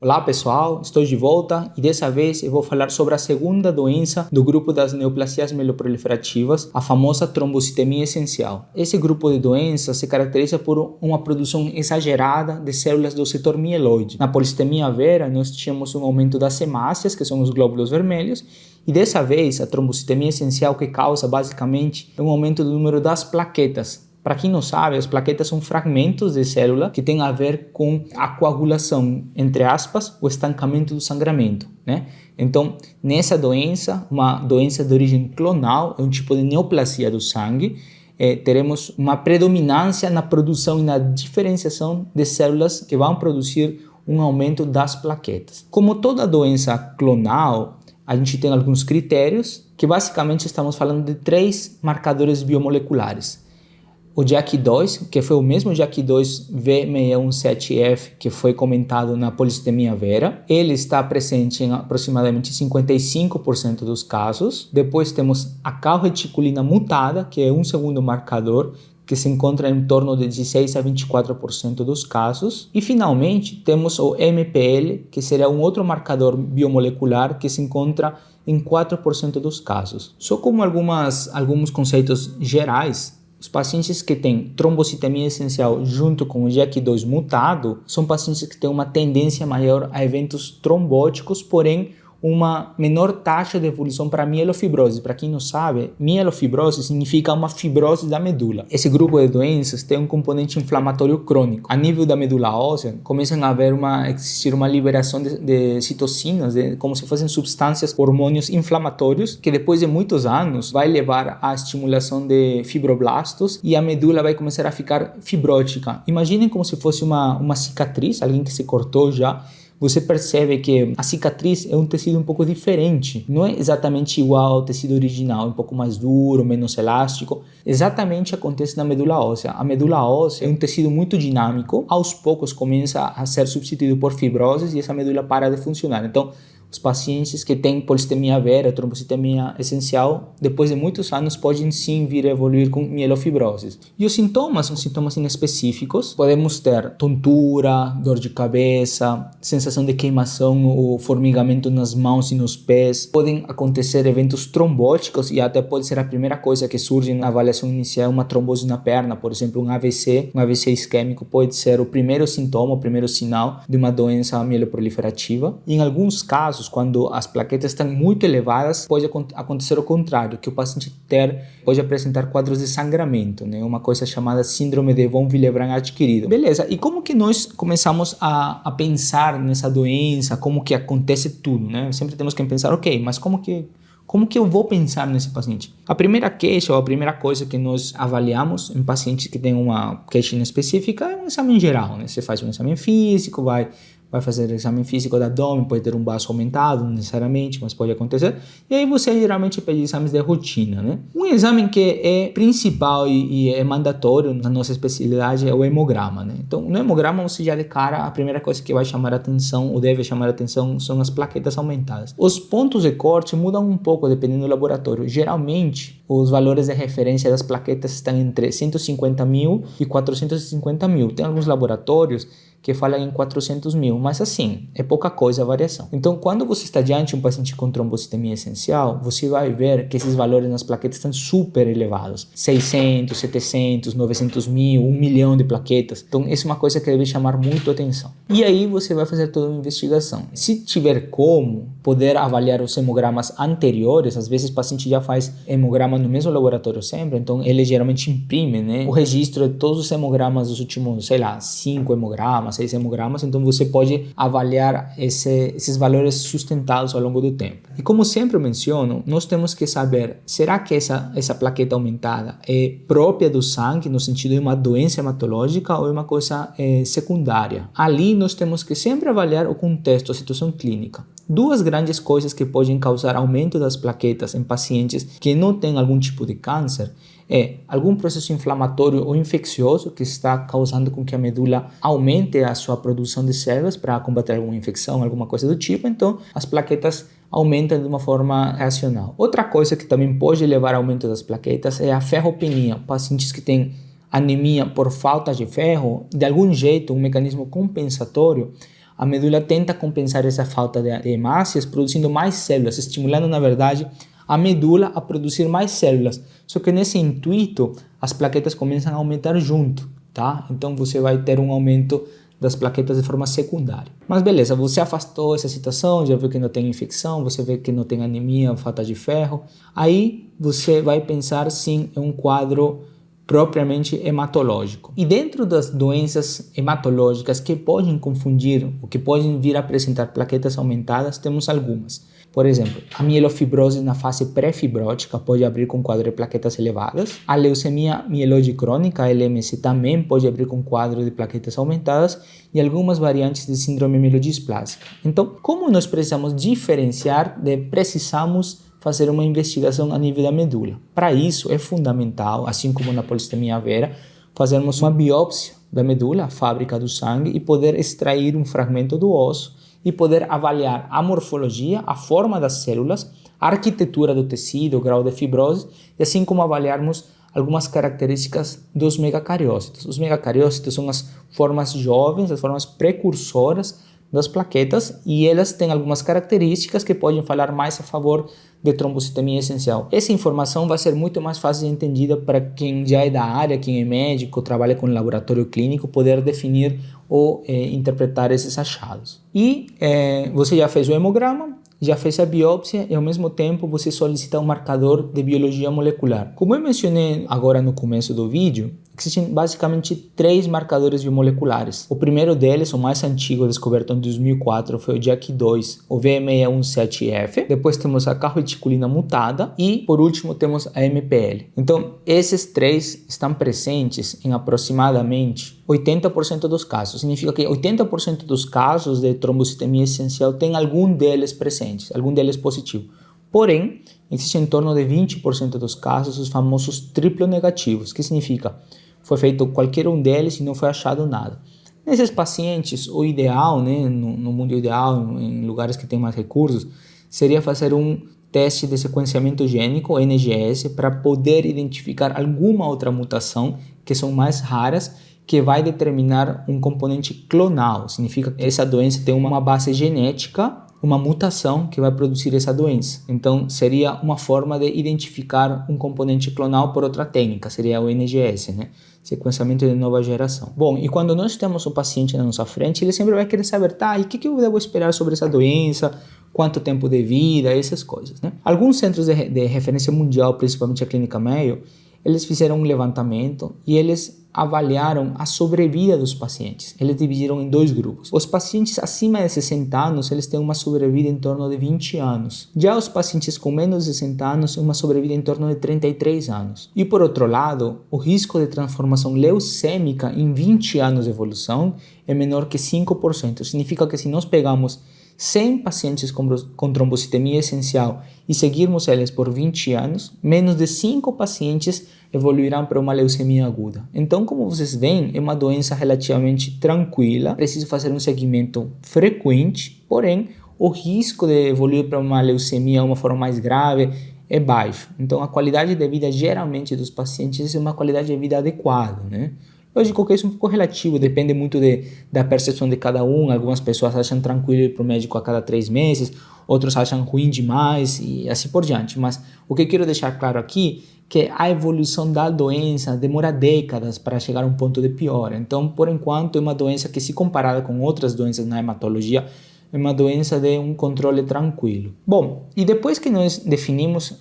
Olá pessoal, estou de volta e dessa vez eu vou falar sobre a segunda doença do grupo das neoplasias mieloproliferativas, a famosa trombocitemia essencial. Esse grupo de doenças se caracteriza por uma produção exagerada de células do setor mieloide. Na polissemia vera, nós tínhamos um aumento das hemácias, que são os glóbulos vermelhos, e dessa vez a trombocitemia essencial que causa basicamente um aumento do número das plaquetas. Para quem não sabe, as plaquetas são fragmentos de célula que têm a ver com a coagulação, entre aspas, o estancamento do sangramento, né? Então, nessa doença, uma doença de origem clonal, é um tipo de neoplasia do sangue, teremos uma predominância na produção e na diferenciação de células que vão produzir um aumento das plaquetas. Como toda doença clonal, a gente tem alguns critérios que basicamente estamos falando de 3 marcadores biomoleculares. O JAK2, que foi o mesmo JAK2 V617F que foi comentado na polissemia vera, ele está presente em aproximadamente 55% dos casos. Depois temos a calreticulina mutada, que é um segundo marcador, que se encontra em torno de 16 a 24% dos casos. E finalmente temos o MPL, que seria um outro marcador biomolecular que se encontra em 4% dos casos. Só como alguns conceitos gerais, os pacientes que têm trombocitemia essencial junto com o JAK2 mutado são pacientes que têm uma tendência maior a eventos trombóticos, porém uma menor taxa de evolução para mielofibrose. Para quem não sabe, mielofibrose significa uma fibrose da medula. Esse grupo de doenças tem um componente inflamatório crônico. A nível da medula óssea, começa a existir uma liberação de citocinas, como se fossem substâncias, hormônios inflamatórios, que depois de muitos anos vai levar à estimulação de fibroblastos e a medula vai começar a ficar fibrótica. Imaginem como se fosse uma cicatriz, alguém que se cortou já. Você percebe que a cicatriz é um tecido um pouco diferente, não é exatamente igual ao tecido original, um pouco mais duro, menos elástico. Exatamente acontece na medula óssea. A medula óssea é um tecido muito dinâmico, aos poucos começa a ser substituído por fibroses e essa medula para de funcionar. Então, os pacientes que têm polissemia vera, trombocitemia essencial, depois de muitos anos, podem sim vir a evoluir com mielofibroses. E os sintomas são sintomas inespecíficos. Podemos ter tontura, dor de cabeça, sensação de queimação ou formigamento nas mãos e nos pés. Podem acontecer eventos trombóticos e até pode ser a primeira coisa que surge na avaliação inicial, uma trombose na perna, por exemplo, um AVC isquêmico pode ser o primeiro sintoma, o primeiro sinal de uma doença mieloproliferativa. E em alguns casos, quando as plaquetas estão muito elevadas, pode acontecer o contrário, que o paciente pode apresentar quadros de sangramento, né? Uma coisa chamada síndrome de von Willebrand adquirido. Beleza, e como que nós começamos a pensar nessa doença, como que acontece tudo, né? Sempre temos que pensar, ok, mas como que eu vou pensar nesse paciente? A primeira queixa ou a primeira coisa que nós avaliamos em pacientes que têm uma queixa específica é um exame geral, né? Você faz um exame físico, vai fazer exame físico do abdômen, pode ter um baço aumentado, não necessariamente, mas pode acontecer. E aí você geralmente pede exames de rotina, né? Um exame que é principal e é mandatório na nossa especialidade é o hemograma, né? Então, no hemograma, você já de cara, a primeira coisa que vai chamar a atenção, ou deve chamar a atenção, são as plaquetas aumentadas. Os pontos de corte mudam um pouco dependendo do laboratório. Geralmente, os valores de referência das plaquetas estão entre 150 mil e 450 mil. Tem alguns laboratórios que falam em 400 mil, mas assim, é pouca coisa a variação. Então, quando você está diante de um paciente com trombocitemia essencial, você vai ver que esses valores nas plaquetas estão super elevados. 600, 700, 900 mil, 1 milhão de plaquetas. Então, essa é uma coisa que deve chamar muito a atenção. E aí, você vai fazer toda uma investigação. Se tiver como poder avaliar os hemogramas anteriores, às vezes o paciente já faz hemograma no mesmo laboratório sempre, então ele geralmente imprime, né, o registro de todos os hemogramas dos últimos, 5 hemogramas, 6 hemogramas, então você pode avaliar esses valores sustentados ao longo do tempo. E como sempre eu menciono, nós temos que saber, será que essa plaqueta aumentada é própria do sangue, no sentido de uma doença hematológica, ou é uma coisa secundária? Ali nós temos que sempre avaliar o contexto, a situação clínica. 2 grandes coisas que podem causar aumento das plaquetas em pacientes que não têm algum tipo de câncer é algum processo inflamatório ou infeccioso que está causando com que a medula aumente a sua produção de células para combater alguma infecção, alguma coisa do tipo. Então, as plaquetas aumentam de uma forma reacional. Outra coisa que também pode levar ao aumento das plaquetas é a ferropenia. Pacientes que têm anemia por falta de ferro, de algum jeito, um mecanismo compensatório, a medula tenta compensar essa falta de hemácias produzindo mais células, estimulando, na verdade, a medula a produzir mais células. Só que nesse intuito, as plaquetas começam a aumentar junto, tá? Então você vai ter um aumento das plaquetas de forma secundária. Mas beleza, você afastou essa situação, já viu que não tem infecção, você vê que não tem anemia, falta de ferro. Aí você vai pensar sim em um quadro propriamente hematológico. E dentro das doenças hematológicas que podem confundir, ou que podem vir a apresentar plaquetas aumentadas, temos algumas. Por exemplo, a mielofibrose na fase pré-fibrótica pode abrir com quadro de plaquetas elevadas. A leucemia mieloide crônica, a LMC, também pode abrir com quadro de plaquetas aumentadas e algumas variantes de síndrome mielodisplásica. Então, como nós precisamos diferenciar, precisamos fazer uma investigação a nível da medula. Para isso, é fundamental, assim como na polissemia vera, fazermos uma biópsia da medula, a fábrica do sangue, e poder extrair um fragmento do osso e poder avaliar a morfologia, a forma das células, a arquitetura do tecido, o grau de fibrose, e assim como avaliarmos algumas características dos megacariócitos. Os megacariócitos são as formas jovens, as formas precursoras das plaquetas, e elas têm algumas características que podem falar mais a favor de trombocitemia essencial. Essa informação vai ser muito mais fácil de entendida para quem já é da área, quem é médico, trabalha com laboratório clínico, poder definir ou interpretar esses achados. E você já fez o hemograma, já fez a biópsia e ao mesmo tempo você solicita um marcador de biologia molecular. Como eu mencionei agora no começo do vídeo, existem basicamente 3 marcadores biomoleculares. O primeiro deles, o mais antigo, descoberto em 2004, foi o JAK2, o V617F. Depois temos a calreticulina mutada e, por último, temos a MPL. Então, esses 3 estão presentes em aproximadamente 80% dos casos. Significa que 80% dos casos de trombocitemia essencial tem algum deles presentes, algum deles positivo. Porém, existe em torno de 20% dos casos os famosos triplo negativos, que significa foi feito qualquer um deles e não foi achado nada. Nesses pacientes, o ideal, no mundo ideal, em lugares que tem mais recursos, seria fazer um teste de sequenciamento gênico, NGS, para poder identificar alguma outra mutação, que são mais raras, que vai determinar um componente clonal. Significa que essa doença tem uma base genética, uma mutação que vai produzir essa doença. Então, seria uma forma de identificar um componente clonal por outra técnica, seria o NGS, sequenciamento de nova geração. Bom, e quando nós temos o paciente na nossa frente, ele sempre vai querer saber, e o que eu devo esperar sobre essa doença, quanto tempo de vida, essas coisas, Alguns centros de referência mundial, principalmente a Clínica Mayo, eles fizeram um levantamento e eles avaliaram a sobrevida dos pacientes. Eles dividiram em 2 grupos. Os pacientes acima de 60 anos, eles têm uma sobrevida em torno de 20 anos. Já os pacientes com menos de 60 anos, uma sobrevida em torno de 33 anos. E por outro lado, o risco de transformação leucêmica em 20 anos de evolução é menor que 5%. Significa que se nós pegamos 100 pacientes com trombocitemia essencial e seguirmos eles por 20 anos, menos de 5 pacientes evoluirão para uma leucemia aguda. Então, como vocês veem, é uma doença relativamente tranquila, preciso fazer um seguimento frequente, porém, o risco de evoluir para uma leucemia, uma forma mais grave, é baixo. Então, a qualidade de vida, geralmente, dos pacientes é uma qualidade de vida adequada, Lógico que isso é um pouco relativo, depende muito da percepção de cada um. Algumas pessoas acham tranquilo ir para o médico a cada 3 meses, outros acham ruim demais e assim por diante. Mas o que eu quero deixar claro aqui é que a evolução da doença demora décadas para chegar a um ponto de piora. Então, por enquanto, é uma doença que, se comparada com outras doenças na hematologia, é uma doença de um controle tranquilo. Bom, e depois que nós definimos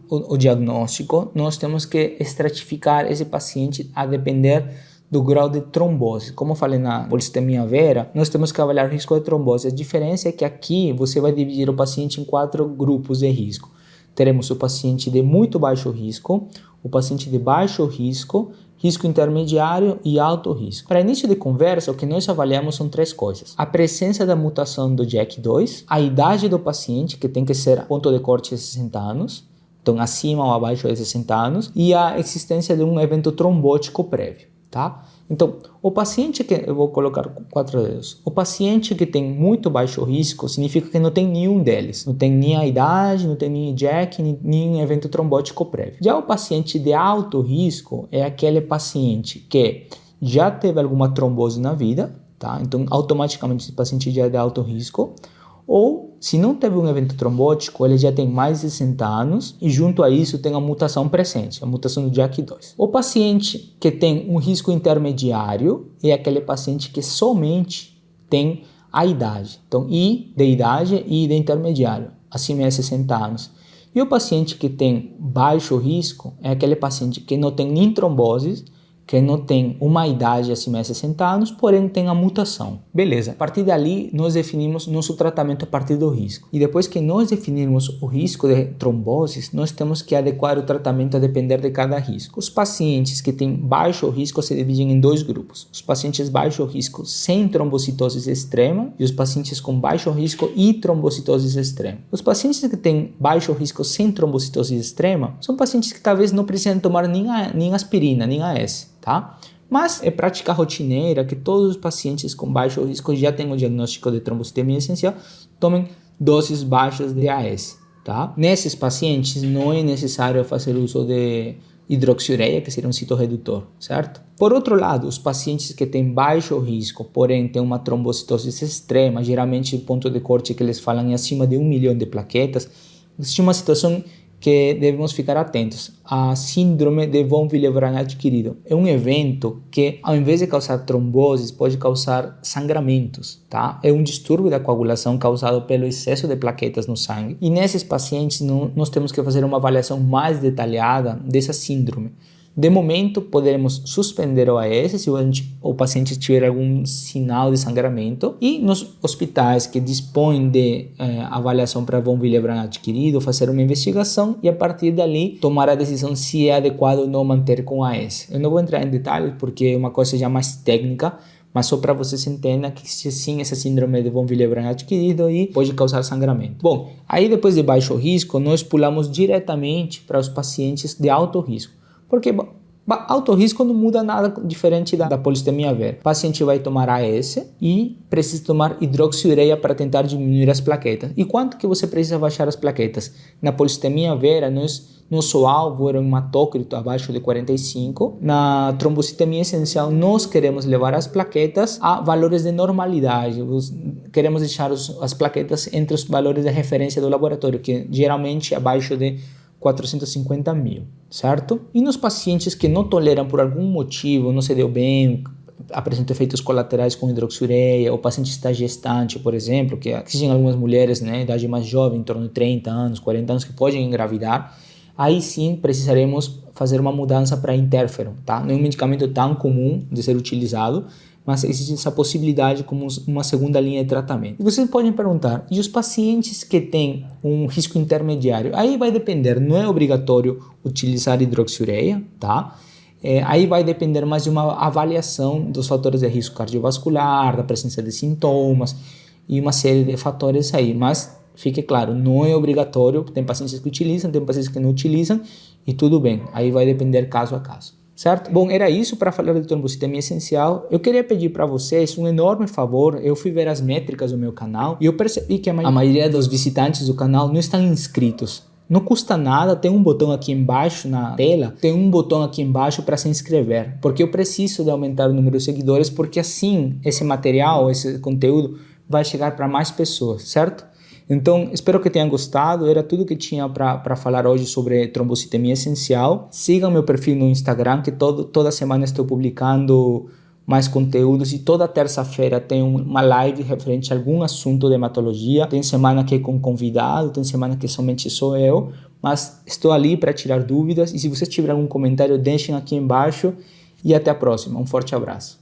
o diagnóstico, nós temos que estratificar esse paciente a depender do grau de trombose. Como eu falei na polissemia vera, nós temos que avaliar o risco de trombose. A diferença é que aqui você vai dividir o paciente em 4 grupos de risco. Teremos o paciente de muito baixo risco, o paciente de baixo risco, risco intermediário e alto risco. Para início de conversa, o que nós avaliamos são 3 coisas. A presença da mutação do JAK2, a idade do paciente, que tem que ser ponto de corte de 60 anos, então acima ou abaixo de 60 anos, e a existência de um evento trombótico prévio, Então, o paciente que, eu vou colocar 4 dedos, o paciente que tem muito baixo risco significa que não tem nenhum deles, não tem nem a idade, não tem nem JAK, nem evento trombótico prévio. Já o paciente de alto risco é aquele paciente que já teve alguma trombose na vida, tá? Então, automaticamente esse paciente já é de alto risco. Ou, se não teve um evento trombótico, ele já tem mais de 60 anos e junto a isso tem a mutação presente, a mutação do JAK2. O paciente que tem um risco intermediário é aquele paciente que somente tem a idade. Então, I de idade e I de intermediário, acima de 60 anos. E o paciente que tem baixo risco é aquele paciente que não tem nem tromboses, que não tem uma idade acima de 60 anos, porém tem a mutação. Beleza, a partir dali nós definimos nosso tratamento a partir do risco. E depois que nós definirmos o risco de tromboses, nós temos que adequar o tratamento a depender de cada risco. Os pacientes que têm baixo risco se dividem em dois grupos. Os pacientes baixo risco sem trombocitose extrema e os pacientes com baixo risco e trombocitose extrema. Os pacientes que têm baixo risco sem trombocitose extrema são pacientes que talvez não precisem tomar nem aspirina, nem AS. Tá? Mas é prática rotineira que todos os pacientes com baixo risco já têm o diagnóstico de trombocitemia essencial, tomem doses baixas de AS. Tá? Nesses pacientes não é necessário fazer uso de hidroxiureia, que seria um citorredutor, certo? Por outro lado, os pacientes que têm baixo risco, porém têm uma trombocitose extrema, geralmente o ponto de corte que eles falam é acima de 1 milhão de plaquetas, existe uma situação que devemos ficar atentos. A síndrome de von Willebrand adquirido é um evento que, ao invés de causar tromboses, pode causar sangramentos, tá? É um distúrbio da coagulação causado pelo excesso de plaquetas no sangue. E nesses pacientes, nós temos que fazer uma avaliação mais detalhada dessa síndrome. De momento, poderemos suspender o AS se o paciente tiver algum sinal de sangramento e nos hospitais que dispõem de avaliação para von Willebrand adquirido, fazer uma investigação e a partir dali tomar a decisão se é adequado ou não manter com AS. Eu não vou entrar em detalhes porque é uma coisa já mais técnica, mas só para vocês entenderem que sim, essa síndrome de von Willebrand adquirido e pode causar sangramento. Bom, aí depois de baixo risco, nós pulamos diretamente para os pacientes de alto risco. Porque alto risco não muda nada diferente da polistemia vera. O paciente vai tomar AS e precisa tomar hidroxiureia para tentar diminuir as plaquetas. E quanto que você precisa baixar as plaquetas? Na polistemia vera, nosso alvo era um hematócrito abaixo de 45. Na trombocitemia essencial, nós queremos levar as plaquetas a valores de normalidade. Queremos deixar as plaquetas entre os valores de referência do laboratório, que geralmente é abaixo de 450 mil, certo? E nos pacientes que não toleram por algum motivo, não se deu bem, apresentam efeitos colaterais com hidroxiureia, o paciente está gestante, por exemplo, que existem algumas mulheres, né, idade mais jovem, em torno de 30 anos, 40 anos, que podem engravidar, aí sim precisaremos fazer uma mudança para interferon, tá? Não é um medicamento tão comum de ser utilizado, mas existe essa possibilidade como uma segunda linha de tratamento. E vocês podem perguntar, e os pacientes que têm um risco intermediário? Aí vai depender, não é obrigatório utilizar hidroxiureia, tá? Aí vai depender mais de uma avaliação dos fatores de risco cardiovascular, da presença de sintomas e uma série de fatores aí, mas fique claro, não é obrigatório, tem pacientes que utilizam, tem pacientes que não utilizam e tudo bem, aí vai depender caso a caso. Certo? Bom, era isso para falar de trombocitemia essencial. Eu queria pedir para vocês um enorme favor. Eu fui ver as métricas do meu canal e eu percebi que a maioria dos visitantes do canal não estão inscritos. Não custa nada, tem um botão aqui embaixo na tela, tem um botão aqui embaixo para se inscrever, porque eu preciso de aumentar o número de seguidores, porque assim esse material, esse conteúdo vai chegar para mais pessoas, certo? Então, espero que tenham gostado. Era tudo que tinha para falar hoje sobre trombocitemia essencial. Sigam meu perfil no Instagram, que toda semana estou publicando mais conteúdos e toda terça-feira tem uma live referente a algum assunto de hematologia. Tem semana que é com convidado, tem semana que somente sou eu, mas estou ali para tirar dúvidas e se vocês tiverem algum comentário, deixem aqui embaixo e até a próxima. Um forte abraço.